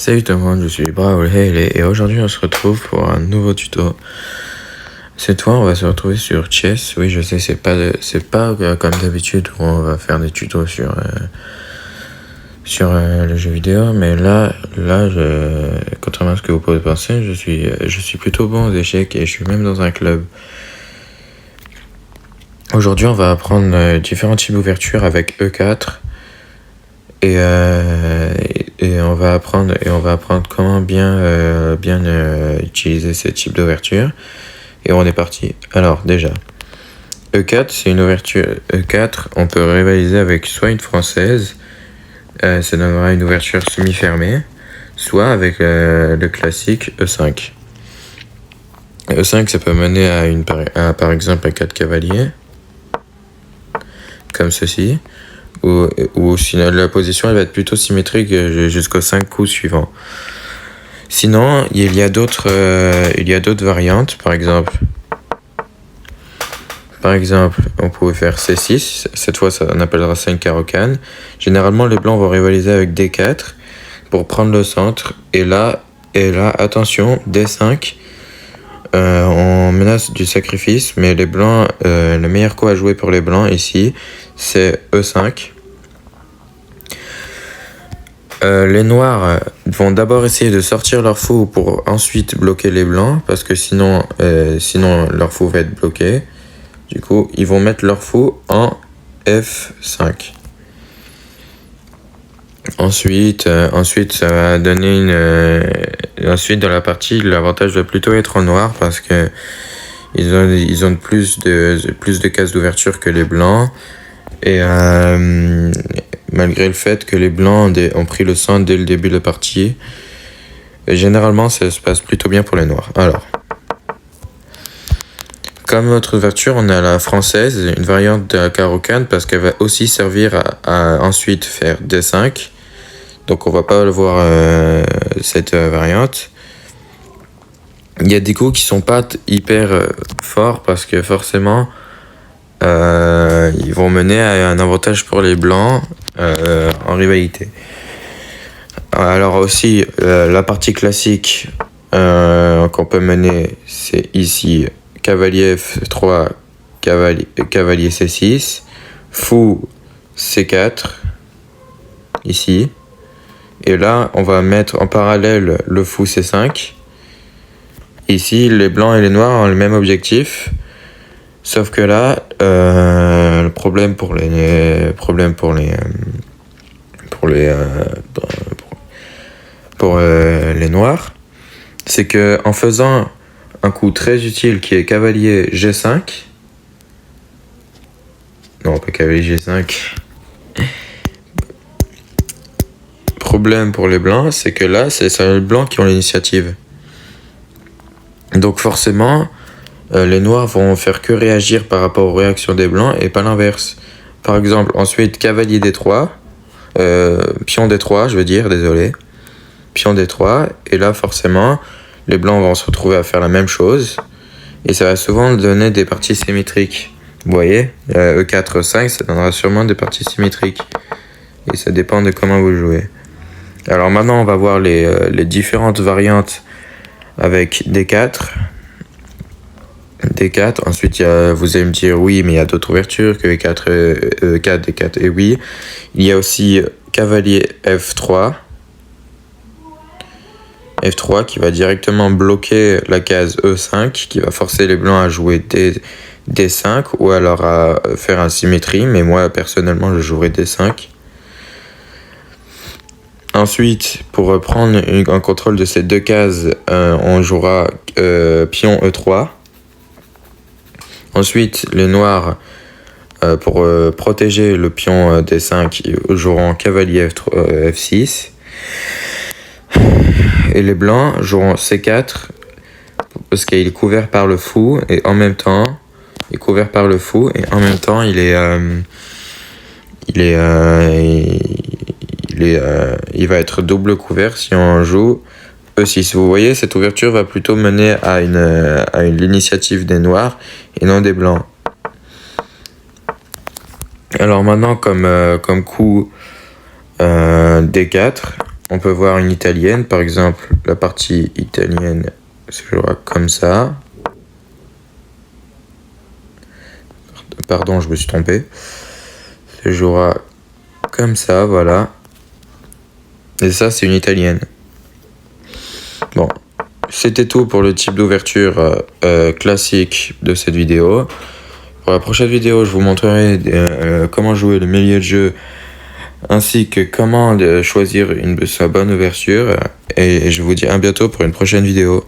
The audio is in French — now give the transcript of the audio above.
Salut tout le monde, je suis Brawl Haley et aujourd'hui on se retrouve pour un nouveau tuto. Cette fois on va se retrouver sur Chess. Oui, je sais, c'est pas comme d'habitude où on va faire des tutos sur le jeu vidéo, mais là contrairement à ce que vous pouvez penser, je suis plutôt bon aux échecs et je suis même dans un club. Aujourd'hui on va apprendre différents types d'ouverture avec E4 et on va apprendre comment bien utiliser ce type d'ouverture. Et on est parti. Alors déjà, E4 c'est une ouverture. E4 on peut rivaliser avec soit une française, ça donnera une ouverture semi-fermée, soit avec le classique E5. E5 ça peut mener à par exemple un 4 cavaliers, comme ceci. Ou sinon la position elle va être plutôt symétrique jusqu'aux 5 coups suivants. Sinon, il y a d'autres variantes, par exemple, on pouvait faire C6, cette fois ça on appellera 5 carreau-cane. Généralement les blancs vont rivaliser avec D4 pour prendre le centre, et là attention, D5, on menace du sacrifice, mais les blancs, le meilleur coup à jouer pour les blancs ici, c'est E5. Les noirs vont d'abord essayer de sortir leur fou pour ensuite bloquer les blancs, parce que sinon leur fou va être bloqué. Du coup, ils vont mettre leur fou en F5. Ensuite, ça va donner ensuite dans la partie, l'avantage va plutôt être en noir parce que ils ont plus de cases d'ouverture que les blancs, et malgré le fait que les blancs ont pris le centre dès le début de la partie, généralement ça se passe plutôt bien pour les noirs. Alors, comme autre ouverture, on a la française, une variante de la carreau-cane, parce qu'elle va aussi servir à ensuite faire D5. Donc on va pas le voir cette variante. Il y a des coups qui sont pas hyper forts parce que forcément ils vont mener à un avantage pour les blancs en rivalité. Alors aussi la partie classique qu'on peut mener, c'est ici cavalier F3, cavalier C6, fou C4 ici, et là on va mettre en parallèle le fou C5. Ici les blancs et les noirs ont le même objectif, sauf que là le problème pour les noirs, c'est que en faisant un coup très utile qui est cavalier G5, non pas cavalier G5, problème pour les blancs, c'est que là c'est les blancs qui ont l'initiative, donc forcément les noirs vont faire que réagir par rapport aux réactions des blancs et pas l'inverse. Par exemple, ensuite cavalier D3, pion D3 je veux dire, désolé, pion D3, et là forcément les blancs vont se retrouver à faire la même chose, et ça va souvent donner des parties symétriques. Vous voyez, E4, E5, ça donnera sûrement des parties symétriques, et ça dépend de comment vous jouez. Alors maintenant on va voir les différentes variantes avec D4. Ensuite vous allez me dire oui, mais il y a d'autres ouvertures que E4, D4, et oui, il y a aussi cavalier F3 qui va directement bloquer la case E5, qui va forcer les blancs à jouer D5 ou alors à faire un symétrie, mais moi personnellement je jouerai D5. Ensuite, pour prendre un contrôle de ces deux cases, on jouera pion E3. Ensuite, les noirs, pour protéger le pion D5, joueront cavalier F6. Et les blancs joueront C4 parce qu'il est couvert par le fou, et en même temps il va être double couvert si on joue E6. Vous voyez, cette ouverture va plutôt mener à l'initiative des noirs et non des blancs. Alors maintenant, comme coup D4, on peut voir une italienne, par exemple, la partie italienne se jouera comme ça. Pardon, je me suis trompé. Se jouera comme ça, voilà. Et ça, c'est une italienne. Bon, c'était tout pour le type d'ouverture classique de cette vidéo. Pour la prochaine vidéo, je vous montrerai comment jouer le milieu de jeu ainsi que comment choisir sa bonne ouverture. Et je vous dis à bientôt pour une prochaine vidéo.